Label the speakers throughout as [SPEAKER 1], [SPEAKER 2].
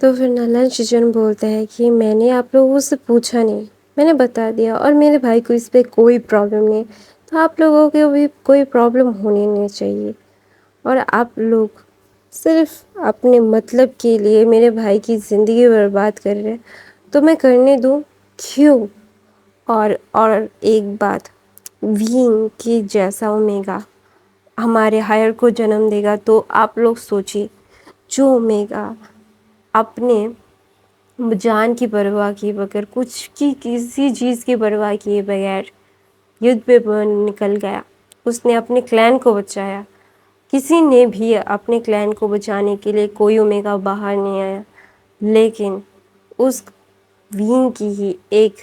[SPEAKER 1] तो फिर नलन शिजन बोलते हैं कि मैंने आप लोगों से पूछा नहीं, मैंने बता दिया और मेरे भाई को इस पे कोई प्रॉब्लम नहीं, तो आप लोगों को भी कोई प्रॉब्लम होनी नहीं चाहिए। और आप लोग सिर्फ अपने मतलब के लिए मेरे भाई की ज़िंदगी बर्बाद कर रहे हैं, तो मैं करने दूँ? क्यों? और एक बात, वीइंग के जैसा ओमेगा हमारे हायर को जन्म देगा, तो आप लोग सोचिए, जो ओमेगा अपने जान की परवाह किए बगैर, कुछ की किसी चीज़ की परवाह किए बगैर युद्ध पे निकल गया, उसने अपने क्लैन को बचाया। किसी ने भी अपने क्लैन को बचाने के लिए कोई ओमेगा बाहर नहीं आया, लेकिन उस वीइंग की ही एक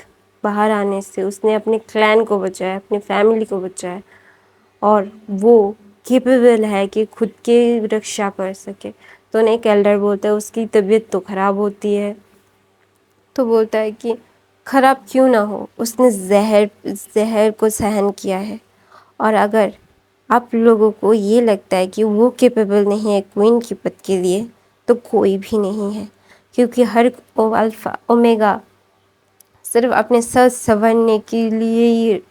[SPEAKER 1] बाहर आने से उसने अपने क्लैन को बचाया, अपनी फैमिली को बचाया, और वो केपेबल है कि खुद की रक्षा कर सके। तो एक एल्डर बोलता है उसकी तबीयत तो ख़राब होती है, तो बोलता है कि ख़राब क्यों ना हो, उसने ज़हर को सहन किया है। और अगर आप लोगों को ये लगता है कि वो कैपेबल नहीं है क्वीन की पद के लिए, तो कोई भी नहीं है, क्योंकि हर अल्फ़ा ओमेगा सिर्फ अपने सर संवरने के लिए ही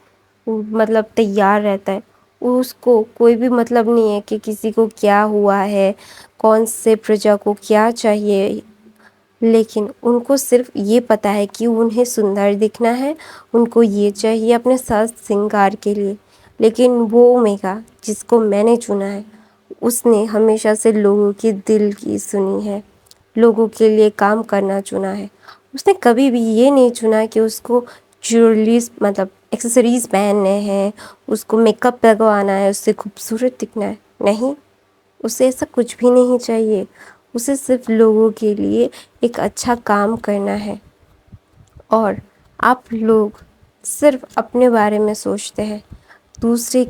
[SPEAKER 1] मतलब तैयार रहता है। उसको कोई भी मतलब नहीं है कि किसी को क्या हुआ है, कौन से प्रजा को क्या चाहिए, लेकिन उनको सिर्फ ये पता है कि उन्हें सुंदर दिखना है, उनको ये चाहिए अपने साज श्रृंगार के लिए। लेकिन वो ओमेगा जिसको मैंने चुना है, उसने हमेशा से लोगों के दिल की सुनी है, लोगों के लिए काम करना चुना है। उसने कभी भी ये नहीं चुना कि उसको ज्वेलरीज मतलब एक्सेसरीज पहनने हैं, उसको मेकअप लगवाना है, उससे खूबसूरत दिखना है। नहीं, उसे ऐसा कुछ भी नहीं चाहिए। उसे सिर्फ लोगों के लिए एक अच्छा काम करना है। और आप लोग सिर्फ अपने बारे में सोचते हैं, दूसरे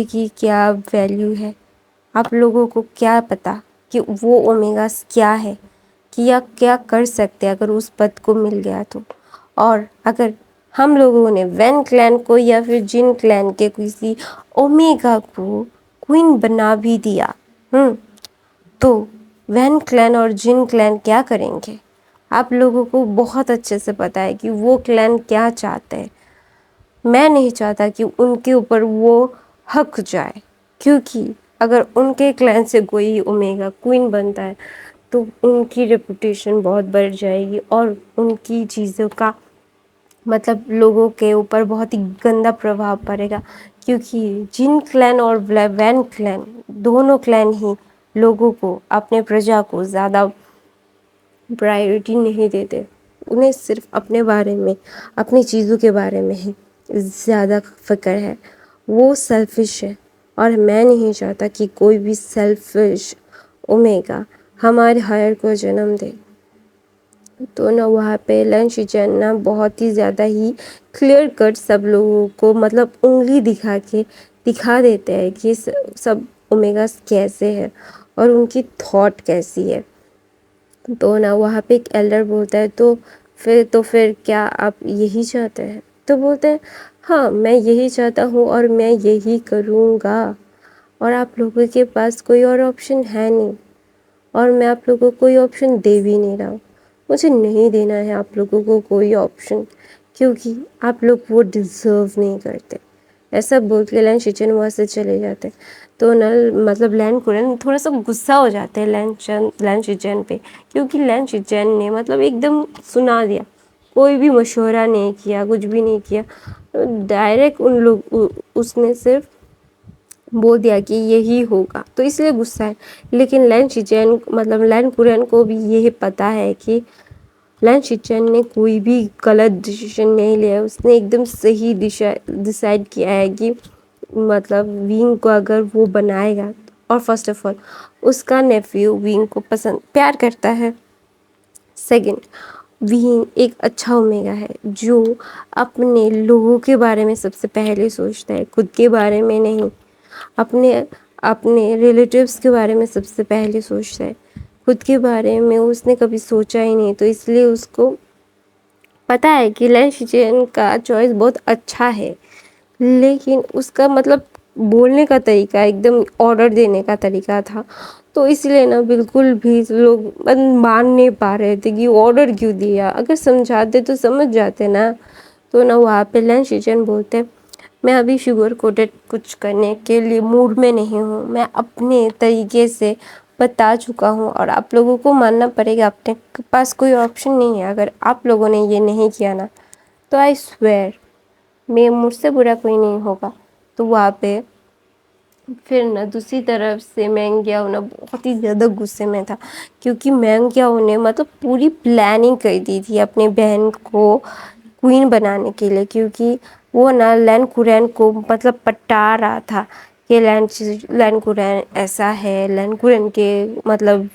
[SPEAKER 1] की क्या वैल्यू है। आप लोगों को क्या पता कि वो ओमेगा क्या है, कि या क्या कर सकते अगर उस पद को मिल गया तो। और अगर हम लोगों ने वैन क्लैन को या फिर जिन क्लैन के किसी ओमेगा को क्वीन बना भी दिया, तो वैन क्लैन और जिन क्लैन क्या करेंगे? आप लोगों को बहुत अच्छे से पता है कि वो क्लैन क्या चाहते हैं। मैं नहीं चाहता कि उनके ऊपर वो हक जाए, क्योंकि अगर उनके क्लैन से कोई ओमेगा क्वीन बनता है तो उनकी रेपुटेशन बहुत बढ़ जाएगी और उनकी चीज़ों का मतलब लोगों के ऊपर बहुत ही गंदा प्रभाव पड़ेगा। क्योंकि जिन क्लैन और वैन क्लैन दोनों क्लैन ही लोगों को, अपने प्रजा को ज़्यादा प्रायोरिटी नहीं देते। उन्हें सिर्फ अपने बारे में, अपनी चीज़ों के बारे में ही ज़्यादा फ़िक्र है। वो सेल्फिश है और मैं नहीं चाहता कि कोई भी सेल्फिश ओमेगा हमारे हायर को जन्म दे। तो ना वहाँ पे लंच ना बहुत ही ज़्यादा ही क्लियर कट सब लोगों को मतलब उंगली दिखा के दिखा देते हैं कि सब ओमेगास कैसे हैं और उनकी थॉट कैसी है। तो ना वहाँ पे एक एल्डर बोलता है तो फिर क्या आप यही चाहते हैं? तो बोलते हैं हाँ, मैं यही चाहता हूँ और मैं यही करूँगा, और आप लोगों के पास कोई और ऑप्शन है नहीं, और मैं आप लोगों को कोई ऑप्शन दे भी नहीं रहा हूँ। मुझे नहीं देना है आप लोगों को कोई ऑप्शन, क्योंकि आप लोग वो डिज़र्व नहीं करते। ऐसा बोल के लैन शिचन वहाँ से चले जाते। तो नल मतलब लैन कुरन थोड़ा सा गुस्सा हो जाते हैं लैन शिचन पे, क्योंकि लैन शिचन ने मतलब एकदम सुना दिया, कोई भी मशवरा नहीं किया, कुछ भी नहीं किया, डायरेक्ट उसने सिर्फ बोल दिया कि यही होगा, तो इसलिए गुस्सा है। लेकिन लैन शिचन मतलब लैन कुरन को भी यही पता है कि लैन शिचन ने कोई भी गलत डिसीजन नहीं लिया, उसने एकदम सही डिसाइड किया है कि मतलब विंग को अगर वो बनाएगा, और फर्स्ट ऑफ ऑल उसका नेफ्यू विंग को प्यार करता है। सेकंड, विंग एक अच्छा ओमेगा है जो अपने लोगों के बारे में सबसे पहले सोचता है, खुद के बारे में नहीं। अपने अपने रिलेटिव्स के बारे में सबसे पहले सोचता है, खुद के बारे में उसने कभी सोचा ही नहीं। तो इसलिए उसको पता है कि लैन शिचेन का चॉइस बहुत अच्छा है, लेकिन उसका मतलब बोलने का तरीका एकदम ऑर्डर देने का तरीका था, तो इसलिए ना बिल्कुल भी लोग मान नहीं पा रहे थे कि ऑर्डर क्यों दिया। अगर समझाते तो समझ जाते ना। तो ना वहाँ पे लंच किचन बोलते, मैं अभी शुगर कोटेड कुछ करने के लिए मूड में नहीं हूँ, मैं अपने तरीके से बता चुका हूँ और आप लोगों को मानना पड़ेगा, अपने पास कोई ऑप्शन नहीं है। अगर आप लोगों ने ये नहीं किया ना तो आई स्वेयर मैं मुझसे बुरा कोई नहीं होगा। तो वहाँ पे फिर ना दूसरी तरफ से मैंग्याओ ना बहुत ही ज़्यादा गुस्से में था, क्योंकि मैंग्याओ ने मतलब पूरी प्लानिंग कर दी थी अपने बहन को क्वीन बनाने के लिए, क्योंकि वो ना लैन कुरैन को मतलब पटा रहा था कि लैन कुरैन ऐसा है, लैन कुरैन के मतलब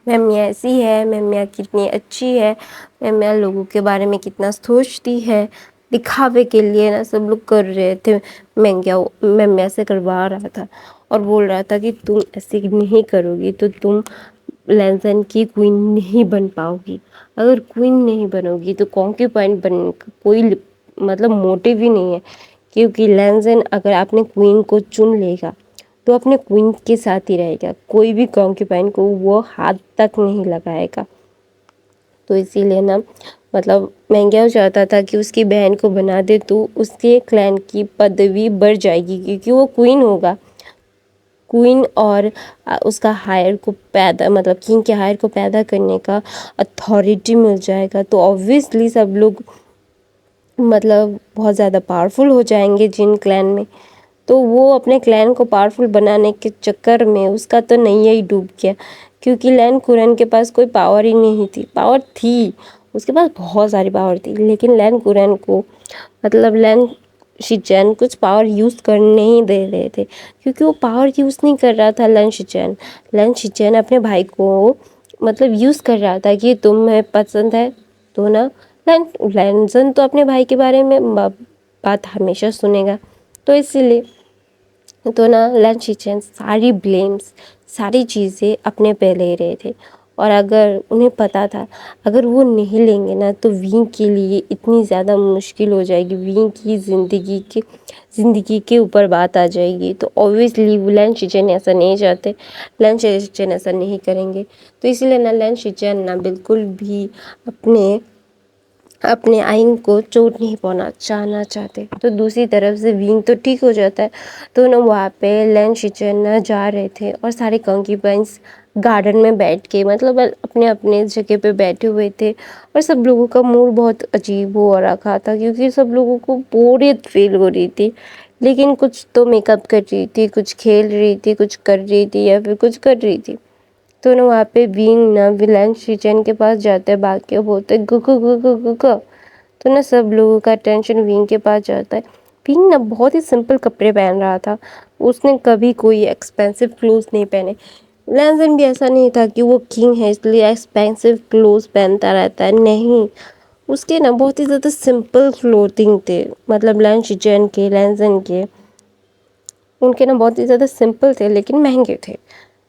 [SPEAKER 1] मैमिया ऐसी है, मैमिया कितनी अच्छी है, मैमिया लोगों के बारे में कितना सोचती है। दिखावे के लिए ना सब लोग कर रहे थे, मैमिया से करवा रहा था और बोल रहा था कि तुम ऐसे नहीं करोगी तो तुम लैंसन की क्वीन नहीं बन पाओगी। अगर क्वीन नहीं बनोगी तो कॉन्क्यूपाइन बनने का कोई मतलब मोटिव ही नहीं है, क्योंकि लैंसन अगर आपने क्वीन को चुन लेगा तो अपने क्वीन के साथ ही रहेगा, कोई भी कॉन्क्यूपाइन को वो हाथ तक नहीं लगाएगा। तो इसीलिए ना मतलब मैंग्याओ चाहता था कि उसकी बहन को बना दे तो उसके क्लैन की पदवी बढ़ जाएगी, क्योंकि वो क्वीन होगा। क्वीन और उसका हायर को पैदा मतलब किंग के हायर को पैदा करने का अथॉरिटी मिल जाएगा। तो ऑब्वियसली सब लोग मतलब बहुत ज़्यादा पावरफुल हो जाएंगे जिन क्लैन में। तो वो अपने क्लैन को पावरफुल बनाने के चक्कर में उसका तो नैया ही डूब गया, क्योंकि लैन कुरैन के पास कोई पावर ही नहीं थी। पावर थी, उसके पास बहुत सारी पावर थी, लेकिन लैन कुरैन को मतलब लैन शिचैन कुछ पावर यूज़ करने ही दे रहे थे, क्योंकि वो पावर यूज़ नहीं कर रहा था लैन शिचैन अपने भाई को मतलब यूज़ कर रहा था कि तुम्हें पसंद है तो ना लैंसन तो अपने भाई के बारे में बात हमेशा सुनेगा। तो इसीलिए तो ना लैन शिचैन सारी ब्लेम्स सारी चीज़ें अपने पे ले रहे थे। और अगर उन्हें पता था अगर वो नहीं लेंगे ना तो विंग के लिए इतनी ज़्यादा मुश्किल हो जाएगी, विंग की ज़िंदगी के ऊपर बात आ जाएगी। तो ऑब्वियसली वो लैन शिचैन ऐसा नहीं चाहते, लैन शिचैन ऐसा नहीं करेंगे। तो इसलिए ना लैन शिचैन ना बिल्कुल भी अपने आइन को चोट नहीं पहुंचाना चाहते। तो दूसरी तरफ से विंग तो ठीक हो जाता है। तो ना वहाँ पे लैन शिचैन ना जा रहे थे और सारे कंक्यूबाइंस गार्डन में बैठ के मतलब अपने अपने जगह पे बैठे हुए थे, और सब लोगों का मूड बहुत अजीब हो रखा था, क्योंकि सब लोगों को बोरियत फील हो रही थी। लेकिन कुछ तो मेकअप कर रही थी, कुछ खेल रही थी, कुछ कर रही थी या फिर कुछ कर रही थी। तो ना वहाँ पे बीइंग ना विलन शिचैन के पास जाते हैं, भाग के बोलते गु गु गु गु गु गु। तो ना सब लोगों का अटेंशन विंग के पास जाता है। विंग ना बहुत ही सिंपल कपड़े पहन रहा था, उसने कभी कोई एक्सपेंसिव क्लोथ्स नहीं पहने। लैंसन भी ऐसा नहीं था कि वो किंग है इसलिए एक्सपेंसिव क्लोथ्स पहनता रहता है, नहीं। उसके ना बहुत ही ज़्यादा सिंपल क्लोथिंग थे, मतलब लैंसन के उनके ना बहुत ही ज़्यादा सिंपल थे लेकिन महंगे थे।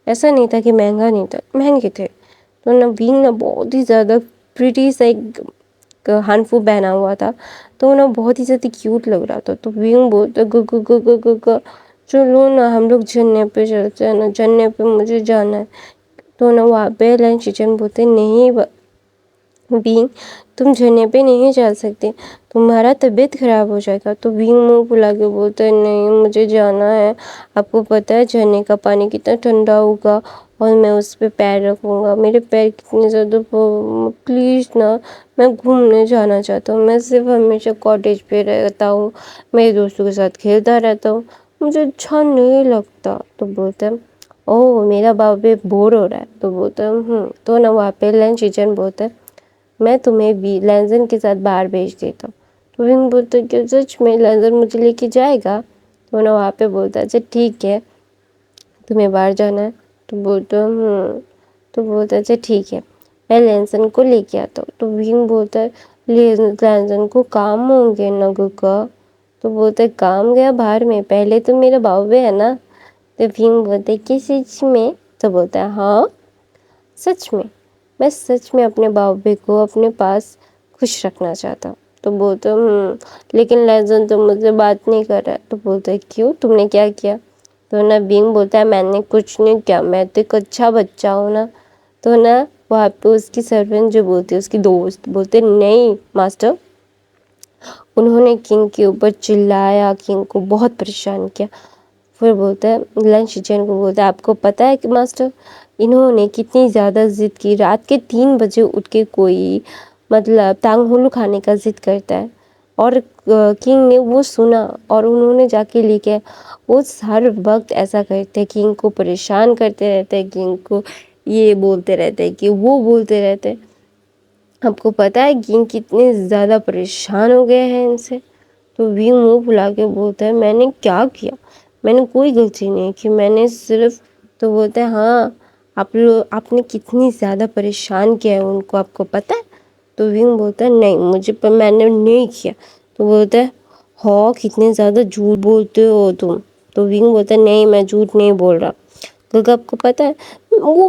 [SPEAKER 1] ऐसा नहीं था कि महंगा नहीं था, महंगे थे। तो ना विंग ना बहुत ही ज़्यादा प्रिटी सा एक हानफू पहना हुआ था, तो ना बहुत ही ज़्यादा क्यूट लग रहा था। तो विंग बोलता गु गु गु गु गु गु, चलो ना हम लोग झरने पे चलते हैं ना, झरने पे मुझे जाना है। तो ना वहाँ पे लैन शिचैन बोलते नहीं विंग तुम झरने पे नहीं जा सकते, तुम्हारा तबीयत ख़राब हो जाएगा। तो विंग मुँह फुला के बोलता है नहीं मुझे जाना है, आपको पता है झरने का पानी कितना ठंडा होगा और मैं उस पर पैर रखूँगा, मेरे पैर कितने ज़्यादा प्लीज़ ना, मैं घूमने जाना चाहता हूँ, मैं सिर्फ हमेशा कॉटेज पे रहता हूँ, मेरे दोस्तों के साथ खेलता रहता हूँ, मुझे अच्छा नहीं लगता। तो बोलता है ओह मेरा बाबे बोर हो रहा है। तो बोलता है तो ना वहाँ पे लैन शिचैन बोलता है मैं तुम्हें भी लैंसन के साथ बाहर भेज देता हूँ। तो विंग बोलता है कि सच में लैंसन मुझे लेके जाएगा। तो ना वहाँ पे बोलता है अच्छा ठीक है तुम्हें बाहर जाना है। तो बोलता तो बोलता है अच्छा ठीक है मैं लैंसन को लेके आता हूँ। तो विंग बोलता है लैंसन को काम होंगे ना गुका। तो बोलता है काम गया बाहर में, पहले तो मेरा बाबे है ना। तो विंग बोलता है कि सच में। तो बोलता है हाँ सच में, मैं सच में अपने बाबे को अपने पास खुश रखना चाहता हूँ। तो बोलते लेकिन लैंसन तो मुझसे बात नहीं कर रहा है। तो बोलते क्यों तुमने क्या किया। तो ना विंग बोलता है मैंने कुछ नहीं किया, मैं तो एक अच्छा बच्चा हूँ ना। तो ना वहाँ पे उसकी सर्वेंट जो बोलती है, उसकी दोस्त बोलते नहीं मास्टर, उन्होंने किंग के ऊपर चिल्लाया, किंग को बहुत परेशान किया। फिर बोलता है लंच किचन को, बोलता है आपको पता है कि मास्टर इन्होंने कितनी ज़्यादा ज़िद की, रात के 3 बजे उठ के कोई मतलब टांग हुलू खाने का ज़िद करता है। और किंग ने वो सुना और उन्होंने जाके लेके आए। वो हर वक्त ऐसा करते हैं, किंग को परेशान करते रहते हैं, किंग को ये बोलते रहते हैं कि वो बोलते रहते हैं। आपको पता है किंग कितने ज़्यादा परेशान हो गए हैं इनसे। तो विंग मुंह फुला के बोलता है मैंने क्या किया, मैंने कोई गलती नहीं की, मैंने सिर्फ। तो बोलता है हाँ, आपने कितनी ज़्यादा परेशान किया है उनको, आपको पता है। तो विंग बोलता है नहीं मुझे पर मैंने नहीं किया। तो बोलता है हाँ कितने ज़्यादा झूठ बोलते हो तुम। तो विंग बोलता है नहीं मैं झूठ नहीं बोल रहा, क्योंकि आपको पता है वो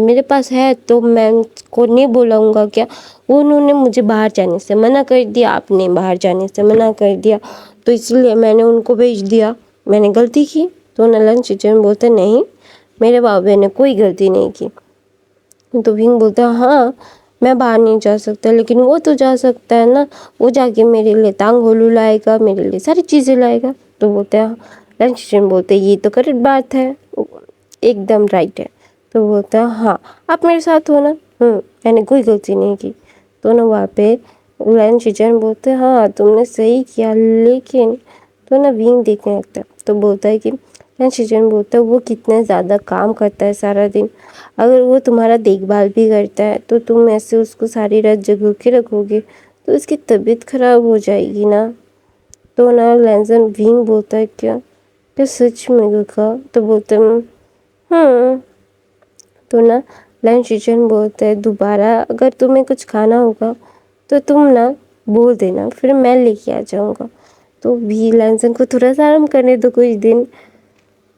[SPEAKER 1] मेरे पास है तो मैं को नहीं बुलाऊंगा क्या। वो उन्होंने मुझे बाहर जाने से मना कर दिया, आपने बाहर जाने से मना कर दिया, तो इसलिए मैंने उनको भेज दिया, मैंने गलती की। तो नलन चिचन बोलते नहीं मेरे बाबे ने कोई गलती नहीं की। तो विंग बोलता हाँ मैं बाहर नहीं जा सकता, लेकिन वो तो जा सकता है ना, वो जाके मेरे लिए टांग होलू लाएगा, मेरे लिए सारी चीज़ें लाएगा। तो बोलते हैं लंच चिचन बोलते ये तो करेक्ट बात है, एकदम राइट है। तो बोलता है हाँ आप मेरे साथ हो ना, मैंने कोई गलती नहीं की। तो ना वहाँ पे लंच चिचन बोलते हैं हाँ तुमने सही किया, लेकिन तो ना विंग देखने लगता है। तो बोलता है कि लंच चिचन बोलता है वो कितना ज़्यादा काम करता है सारा दिन, अगर वो तुम्हारा देखभाल भी करता है तो तुम ऐसे उसको सारी रात जगा के रखोगे तो उसकी तबीयत खराब हो जाएगी ना। तो ना लैंसन विंग बोलता है क्या सच में का। तो बोलते हैं हम्म। तो ना लंच किचन बोलते हैं दोबारा अगर तुम्हें कुछ खाना होगा तो तुम ना बोल देना, फिर मैं लेके आ जाऊँगा। तो भी लैंसन को थोड़ा सा आराम करने दो कुछ दिन।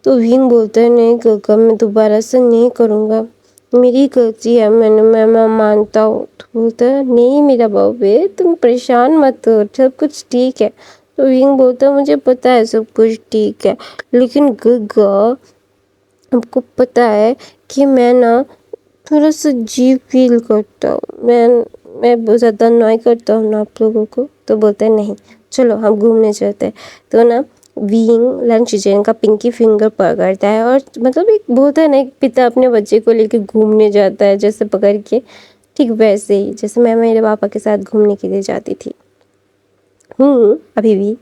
[SPEAKER 1] तो विंग बोलता है नहीं काका मैं दोबारा से नहीं करूँगा, मेरी गलती है, मैं मानता हूँ। तो बोलता है नहीं मेरा बाबू तुम परेशान मत हो, सब कुछ ठीक है। तो विंग बोलता है मुझे पता है सब कुछ ठीक है, लेकिन गगा आपको पता है कि मैं ना थोड़ा सा अजीब फील करता हूँ, मैं बहुत ज़्यादा अनॉय करता हूँ ना आप लोगों को। तो बोलते हैं नहीं चलो हम घूमने चलते हैं। तो ना विंग लंच किचन का पिंकी फिंगर पकड़ता है और मतलब एक बोलता है ना एक पिता अपने बच्चे को लेकर घूमने जाता है जैसे पकड़ के, ठीक वैसे ही जैसे मैं मेरे पापा के साथ घूमने के लिए जाती थी अभी भी।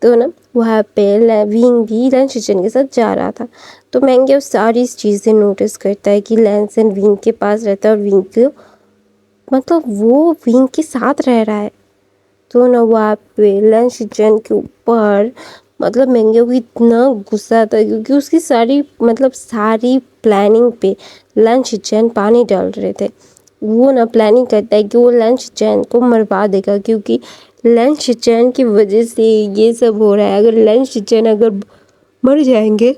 [SPEAKER 1] तो ना वहाँ पे विंग भी लंच किचन के साथ जा रहा था। तो मैंगे सारी चीज़ें नोटिस करता है कि लैंसन विंग के पास रहता है और विंग को मतलब वो विंग के साथ रह रहा है। तो ना वहाँ पे लंच किचन के ऊपर मतलब मैंगे को इतना गुस्सा था क्योंकि उसकी सारी प्लानिंग पे लंच किचन पानी डाल रहे थे। वो ना प्लानिंग करता है कि वो लंच किचन को मरवा देगा, क्योंकि लंच किचन की वजह से ये सब हो रहा है। अगर लंच किचन अगर मर जाएंगे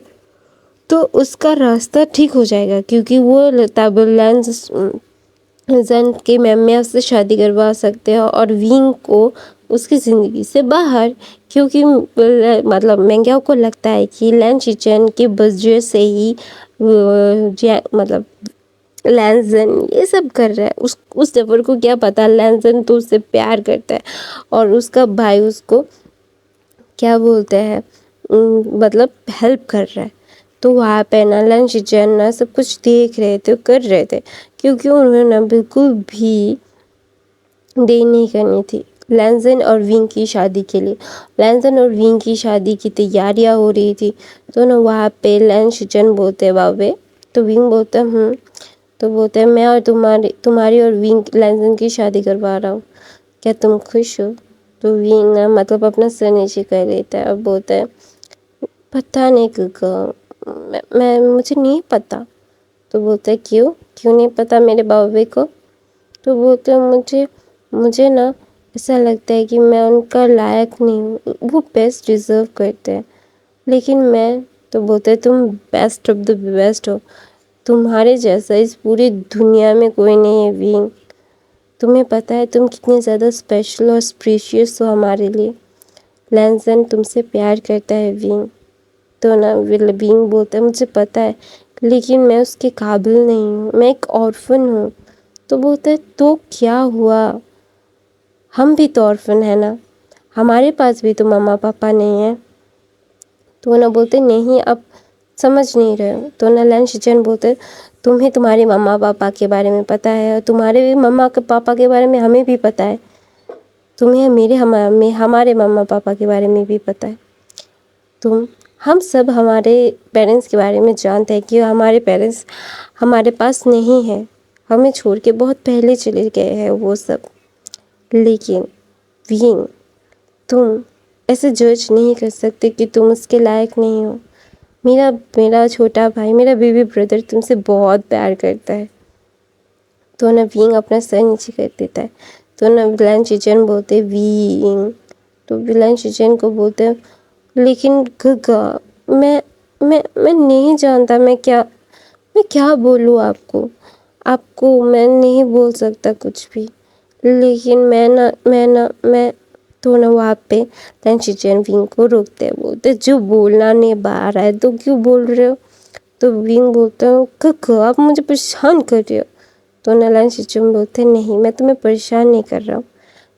[SPEAKER 1] तो उसका रास्ता ठीक हो जाएगा, क्योंकि वो तब लंच जन के मैम उससे शादी करवा सकते हैं और विंग को उसकी ज़िंदगी से बाहर, क्योंकि मतलब मैंग्याओ को लगता है कि लंच किचन की वजह से ही मतलब लैंसन ये सब कर रहा है। उस डफर को क्या पता लैंसन तो उससे प्यार करता है और उसका भाई उसको क्या बोलते हैं मतलब हेल्प कर रहा है। तो वहाँ पे ना लंच किचन ना सब कुछ देख रहे थे, कर रहे थे, क्योंकि उन्होंने ना बिल्कुल भी देर नहीं करनी थी लैंसन और विंग की शादी के लिए। लैंसन और विंग की शादी की तैयारियां हो रही थी। तो ना वहाँ पे लंच किचन बोलते बाबे। तो विंग बोलता तो बोलते हैं मैं और तुम्हारी और विंग लैंसन की शादी करवा रहा हूँ, क्या तुम खुश हो। तो विंग ना मतलब अपना सर नीचे कर लेता है और बोलता है पता नहीं काका, मैं मुझे नहीं पता। तो बोलता है क्यों नहीं पता मेरे बाबे को। तो बोलते हैं मुझे ना ऐसा लगता है कि मैं उनका लायक नहीं हूँ, वो बेस्ट डिज़र्व करते हैं, लेकिन मैं। तो बोलते हैं तुम बेस्ट ऑफ द बेस्ट हो, तुम्हारे जैसा इस पूरी दुनिया में कोई नहीं है विंग, तुम्हें पता है तुम कितने ज़्यादा स्पेशल और प्रीशियस हो हमारे लिए। लैंसन तुमसे प्यार करता है विंग। तो ना बीइंग बोलता है मुझे पता है, लेकिन मैं उसके काबिल नहीं हूँ, मैं एक ऑर्फन हूँ। तो बोलता है तो क्या हुआ, हम भी तो ऑर्फन है ना, हमारे पास भी तो मम्मा पापा नहीं है। तो ना बोलते नहीं आप समझ नहीं रहे हो। तो ना लैन शिचन बोलते तुम्हें तुम्हारे मम्मा पापा के बारे में पता है और तुम्हारे भी मम्मा के पापा के बारे में हमें भी पता है, तुम्हें हमारे मम्मा पापा के बारे में भी पता है। हम सब हमारे पेरेंट्स के बारे में जानते हैं कि हमारे पेरेंट्स हमारे पास नहीं है, हमें छोड़ के बहुत पहले चले गए हैं वो सब। लेकिन बीइंग तुम ऐसे जज नहीं कर सकते कि तुम उसके लायक नहीं हो। मेरा छोटा भाई, मेरा बेबी ब्रदर तुमसे बहुत प्यार करता है। तो ना बीइंग अपना सर नीचे कर देता है। तो ना विलन शिचन बोलते बीइंग, तो विलन शिचन को बोलते लेकिन गगा मैं नहीं जानता, मैं क्या बोलूँ आपको मैं नहीं बोल सकता कुछ भी। लेकिन मैं तो ना वहाँ पे लैन शिचन विंग को रोकते हैं, बोलते जो बोलना नहीं आ रहा है तो क्यों बोल रहे हो। तो विंग बोलता है कक्का आप मुझे परेशान कर रहे हो। तो ना लैन शिचन बोलते नहीं मैं तुम्हें परेशान नहीं कर रहा हूँ,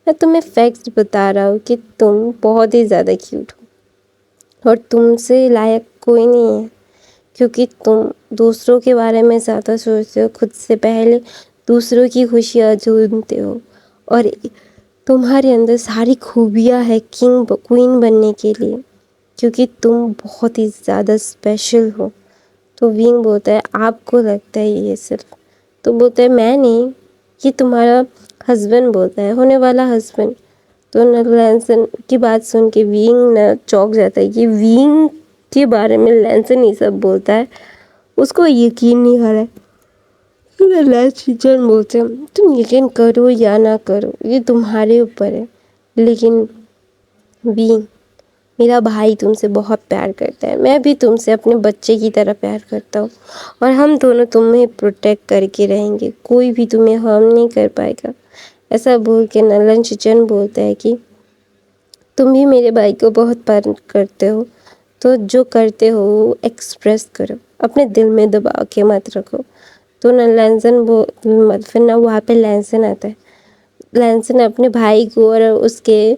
[SPEAKER 1] मैं तुम्हें फैक्ट्स बता रहा हूँ कि तुम बहुत ही ज़्यादा क्यूट हो और तुमसे लायक कोई नहीं है, क्योंकि तुम दूसरों के बारे में ज़्यादा सोचते हो, खुद से पहले दूसरों की खुशियाँ ढूंढते हो और तुम्हारे अंदर सारी खूबियाँ है किंग क्वीन बनने के लिए, क्योंकि तुम बहुत ही ज़्यादा स्पेशल हो। तो विंग बोलता है आपको लगता है ये सिर्फ, तो बोलता है मैं नहीं, ये तुम्हारा हस्बैंड बोलता है, होने वाला हस्बैंड। तो ना लैंसन की बात सुन के विंग ना चौंक जाता है कि विंग के बारे में लैंसन ये सब बोलता है, उसको यकीन नहीं आ रहा है। तो लैंसन बोलते हैं तुम यकीन करो या ना करो ये तुम्हारे ऊपर है, लेकिन विंग मेरा भाई तुमसे बहुत प्यार करता है, मैं भी तुमसे अपने बच्चे की तरह प्यार करता हूँ और हम दोनों तुम्हें प्रोटेक्ट करके रहेंगे, कोई भी तुम्हें हार्म नहीं कर पाएगा। ऐसा बोल के नलन शिचन बोलता है कि तुम भी मेरे भाई को बहुत प्यार करते हो, तो जो करते हो वो एक्सप्रेस करो, अपने दिल में दबा के मत रखो। तो ना फिर ना वहाँ पे लैंसन आता है। लैंसन अपने भाई को और उसके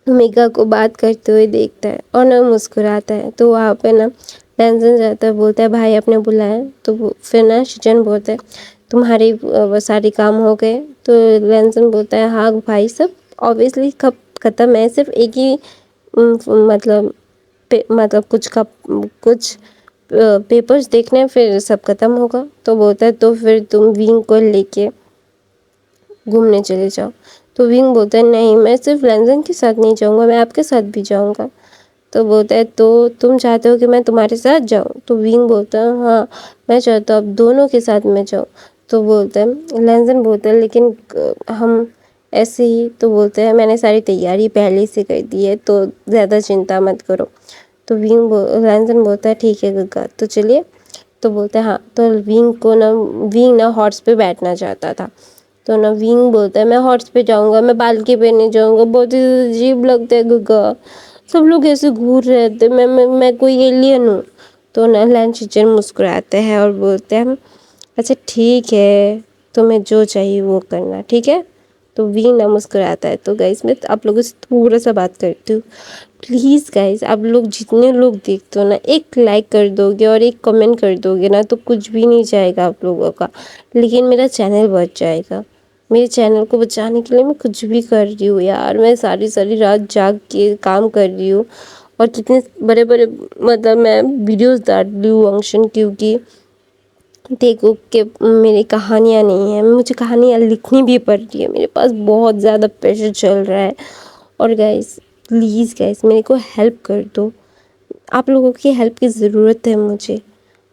[SPEAKER 1] ओमेगा को बात करते हुए देखता है और ना मुस्कुराता है। तो वहाँ पे ना लैंसन जाता है, बोलता है भाई आपने बुलाया। तो फिर ना शिचन बोलता है तुम्हारे वो सारे काम हो गए। तो लैंसन बोलता है हाँ भाई सब ऑब्वियसली कब ख़त्म है, सिर्फ एक ही मतलब कुछ पेपर्स देखने फिर सब ख़त्म होगा। तो बोलता है तो फिर तुम विंग को लेके घूमने चले जाओ। तो विंग बोलता है नहीं मैं सिर्फ लैंसन के साथ नहीं जाऊँगा, मैं आपके साथ भी जाऊँगा। तो बोलता है तो तुम चाहते हो कि मैं तुम्हारे साथ जाऊँ। तो विंग बोलता है हाँ मैं चाहता हूँ अब दोनों के साथ मैं जाऊँ। तो बोलता है लैंसन बोलता है लेकिन हम ऐसे ही। तो बोलते हैं मैंने सारी तैयारी पहले से कर दी है तो ज़्यादा चिंता मत करो। तो लैंसन बोलता है ठीक है गग्गा तो चलिए। तो बोलता है हाँ। तो विंग ना हॉर्स पे बैठना चाहता था। तो ना विंग बोलता है मैं हॉर्स पे जाऊँगा, मैं पालकी पे नहीं जाऊँगा, बहुत ही अजीब लगता है गग्गा, सब लोग ऐसे घूर रहे थे, मैं कोई एलियन हूँ। तो ना लैन शिचन मुस्कुराते हैं और बोलते हैं अच्छा ठीक है तुम्हें जो चाहिए वो करना, ठीक है। तो विंग ना मुस्कुराता है। तो गाइस मैं आप लोगों से थोड़ा सा बात करती हूँ, प्लीज़ गाइस आप लोग जितने लोग देखते हो ना एक लाइक कर दोगे और एक कमेंट कर दोगे ना तो कुछ भी नहीं जाएगा आप लोगों का, लेकिन मेरा चैनल बच जाएगा। मेरे चैनल को बचाने के लिए मैं कुछ भी कर रही हूँ यार, मैं सारी सारी रात जाग के काम कर रही हूँ और कितने बड़े बड़े मतलब मैं वीडियोस डाल रही हूँ फंक्शन, क्योंकि देखो कि मेरी कहानियाँ नहीं है, मुझे कहानियाँ लिखनी भी पड़ रही है, मेरे पास बहुत ज़्यादा प्रेशर चल रहा है। और गाइस प्लीज़ गाइस मेरे को हेल्प कर दो, आप लोगों की हेल्प की ज़रूरत है मुझे।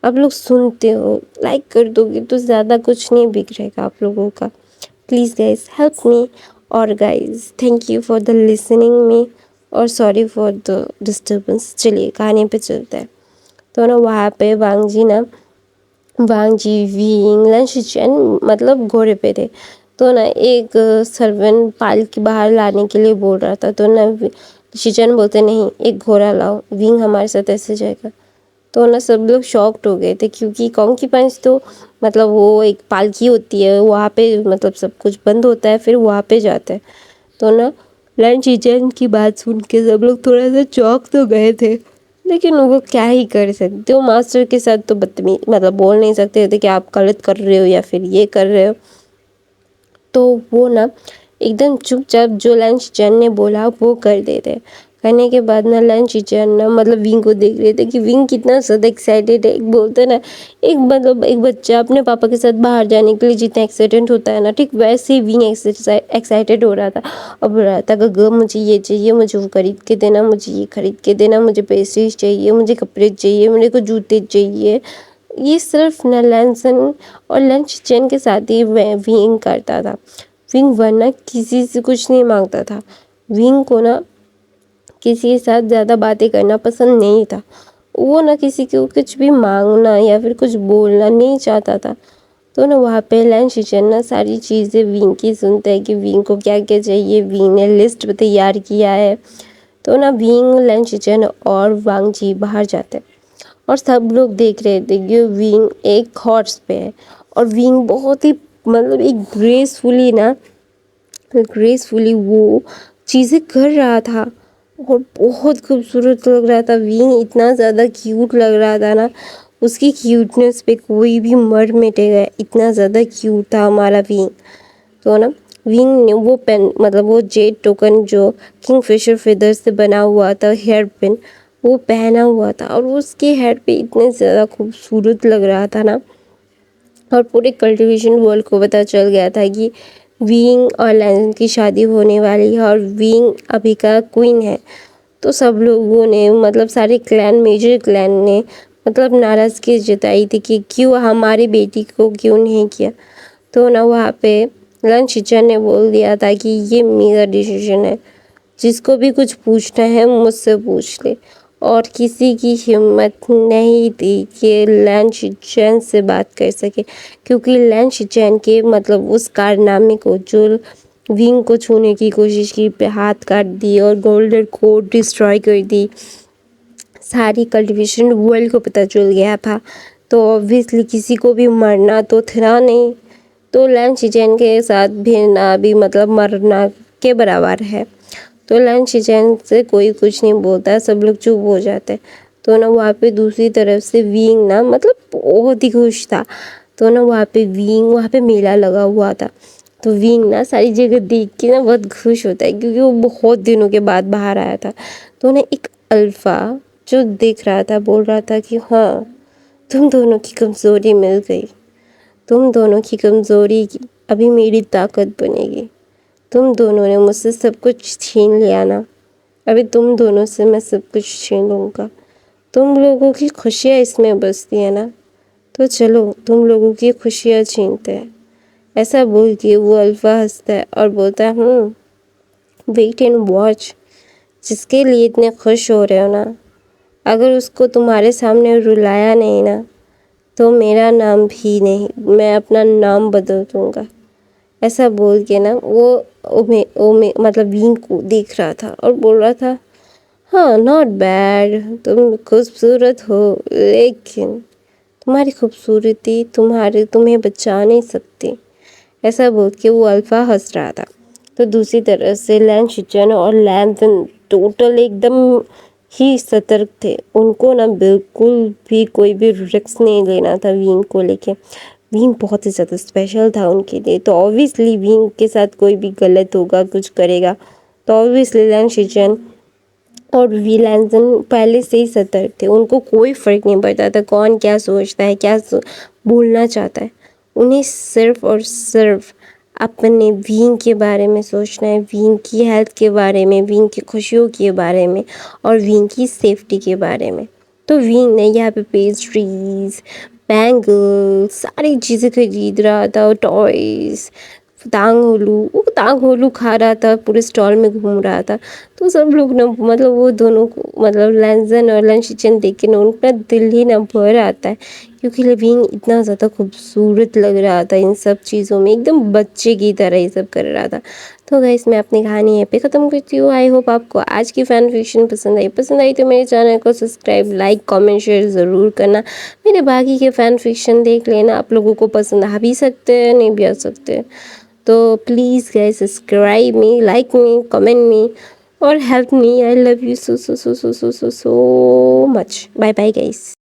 [SPEAKER 1] आप लोग सुनते हो, लाइक कर दोगे तो ज़्यादा कुछ नहीं बिगड़ेगा आप लोगों का। Please guys help me. और guys thank you for the listening me और सॉरी फॉर द डिस्टर्बेंस। चलिए कहानी पे चलते हैं। तो ना वहाँ पे वांग जी विंग लन शिचन मतलब घोड़े पे थे। तो ना एक सर्वेंट पाल के बाहर लाने के लिए बोल रहा था। तो शिचन बोलते नहीं, एक घोड़ा लाओ, विंग हमारे साथ ऐसे जाएगा। तो ना सब लोग शॉक्ड हो गए थे, क्योंकि कॉन्क्यूपाइंस तो मतलब वो एक पालकी होती है, वहाँ पे मतलब सब कुछ बंद होता है, फिर वहाँ पे जाते हैं। तो ना लैंड शिचन की बात सुन के सब लोग थोड़ा सा चौंक तो गए थे, लेकिन वो क्या ही कर सकते। वो मास्टर के साथ तो बदतमीज मतलब बोल नहीं सकते थे कि आप गलत कर रहे हो या फिर ये कर रहे हो। तो वो ना एकदम चुपचाप जो लंच चैन ने बोला वो कर देते। करने के बाद ना लंच चैन ना मतलब विंग को देख रहे थे कि विंग कितना ज़्यादा एक्साइटेड है। एक बोलते ना, एक मतलब एक बच्चा अपने पापा के साथ बाहर जाने के लिए जितना एक्साइटेड होता है ना, ठीक वैसे ही विंग एक्साइटेड हो रहा था। अब बोल रहा था गग मुझे ये चाहिए, मुझे वो खरीद के देना, मुझे ये खरीद के देना, मुझे पेस्ट्रीज चाहिए, मुझे कपड़े चाहिए, मेरे को जूते चाहिए। ये सिर्फ ना लैंसन और लंच चैन के साथ ही विंग करता था। विंग वरना किसी से कुछ नहीं मांगता था। विंग को ना किसी के साथ ज़्यादा बातें करना पसंद नहीं था। वो ना किसी को कुछ भी मांगना या फिर कुछ बोलना नहीं चाहता था। तो ना वहाँ पे लैंड शिचन ना सारी चीज़ें विंग की सुनता है कि विंग को क्या क्या चाहिए। विंग ने लिस्ट तैयार किया है। तो ना विंग, लैंड शिचन और वांग जी बाहर जाते हैं और सब लोग देख रहे थे कि विंग एक हॉर्स पे है और विंग बहुत ही मतलब एक ग्रेसफुली वो चीज़ें कर रहा था और बहुत खूबसूरत लग रहा था। विंग इतना ज़्यादा क्यूट लग रहा था ना, उसकी क्यूटनेस पे कोई भी मर मिटेगा, इतना ज़्यादा क्यूट था हमारा विंग। तो ना विंग ने वो पेन मतलब वो जेड टोकन जो किंगफिशर फेदर से बना हुआ था हेयर पिन, वो पहना हुआ था और उसके हेड पे इतने ज़्यादा खूबसूरत लग रहा था ना। और पूरे कल्टीवेशन वर्ल्ड को पता चल गया था कि विंग और लैंसन की शादी होने वाली है और विंग अभी का क्वीन है। तो सब लोगों ने मतलब सारे क्लैन, मेजर क्लैन ने मतलब नाराज़गी जताई थी कि क्यों हमारी बेटी को क्यों नहीं किया। तो ना वहाँ पे लंच शिचन ने बोल दिया था कि ये मेरा डिसीजन है, जिसको भी कुछ पूछना है मुझसे पूछ ले। और किसी की हिम्मत नहीं थी कि लैन शिचैन से बात कर सके, क्योंकि लैन शिचैन के मतलब उस कारनामे को जो विंग को छूने की कोशिश की पे हाथ काट दी और गोल्डन कोड डिस्ट्रॉय कर दी, सारी कल्टीवेशन वर्ल्ड को पता चल गया था। तो ऑब्वियसली किसी को भी मरना तो था नहीं। तो लैन शिचैन के साथ भिड़ना भी मतलब मरना के बराबर है। तो लंच शिचैन से कोई कुछ नहीं बोलता, सब लोग चुप हो जाते। तो ना वहाँ पे दूसरी तरफ से विंग ना मतलब बहुत ही खुश था। तो ना वहाँ पे मेला लगा हुआ था। तो विंग ना सारी जगह देख के ना बहुत खुश होता है, क्योंकि वो बहुत दिनों के बाद बाहर आया था। तो ना एक अल्फा जो देख रहा था बोल रहा था कि हाँ, तुम दोनों की कमज़ोरी मिल गई, तुम दोनों की कमज़ोरी अभी मेरी ताकत बनेगी। तुम दोनों ने मुझसे सब कुछ छीन लिया ना, अभी तुम दोनों से मैं सब कुछ छीन लूँगा। तुम लोगों की खुशियाँ इसमें बसती है ना, तो चलो तुम लोगों की खुशियाँ छीनते हैं। ऐसा बोल के वो अल्फा हंसता है और बोलता है वेट एंड वॉच, जिसके लिए इतने खुश हो रहे हो ना, अगर उसको तुम्हारे सामने रुलाया नहीं ना, तो मेरा नाम भी नहीं, मैं अपना नाम बदल दूँगा। ऐसा बोल के ना वो मतलब विंग को देख रहा था और बोल रहा था हाँ नॉट बैड, तुम खूबसूरत हो, लेकिन तुम्हारी खूबसूरती तुम्हें बचा नहीं सकती। ऐसा बोल के वो अल्फा हंस रहा था। तो दूसरी तरफ से लैन शिचन और लैंथन टोटल एकदम ही सतर्क थे। उनको ना बिल्कुल भी कोई भी रिस्क नहीं लेना था विंग को लेके। विंग बहुत ही ज़्यादा स्पेशल था उनके लिए, तो ऑब्वियसली विंग के साथ कोई भी गलत होगा, कुछ करेगा, तो ऑब्वियसली लैन शिचन और विलैंसन पहले से ही सतर्क थे। उनको कोई फ़र्क नहीं पड़ता था कौन क्या सोचता है, बोलना चाहता है। उन्हें सिर्फ और सिर्फ अपने विंग के बारे में सोचना है, विंग की हेल्थ के बारे में, विंग की खुशियों के बारे में और विंग की सेफ्टी के बारे में। तो विंग ने यहाँ पे पेस्ट्रीज, बैंगल्स, सारी चीज़ें खरीद रहा था, टॉयज़, वो टांग होलू खा रहा था, पूरे स्टॉल में घूम रहा था। तो सब लोग ना मतलब वो दोनों को मतलब लैंसन और लंशिचन देख के ना उनका दिल ही ना भर आता है क्योंकि लिविंग इतना ज़्यादा खूबसूरत लग रहा था इन सब चीज़ों में, एकदम बच्चे की तरह ये सब कर रहा था। तो गाइस मैं अपनी कहानी यहाँ पे ख़त्म करती हूँ। आई होप आपको आज की फ़ैन फिक्शन पसंद आई तो मेरे चैनल को सब्सक्राइब, लाइक, कमेंट, शेयर ज़रूर करना। मेरे बाकी के फ़ैन फिक्शन देख लेना, आप लोगों को पसंद आ भी सकते हैं, नहीं भी आ सकते। तो please guys subscribe me, like me, comment me और help me. I love you so much. Bye bye guys.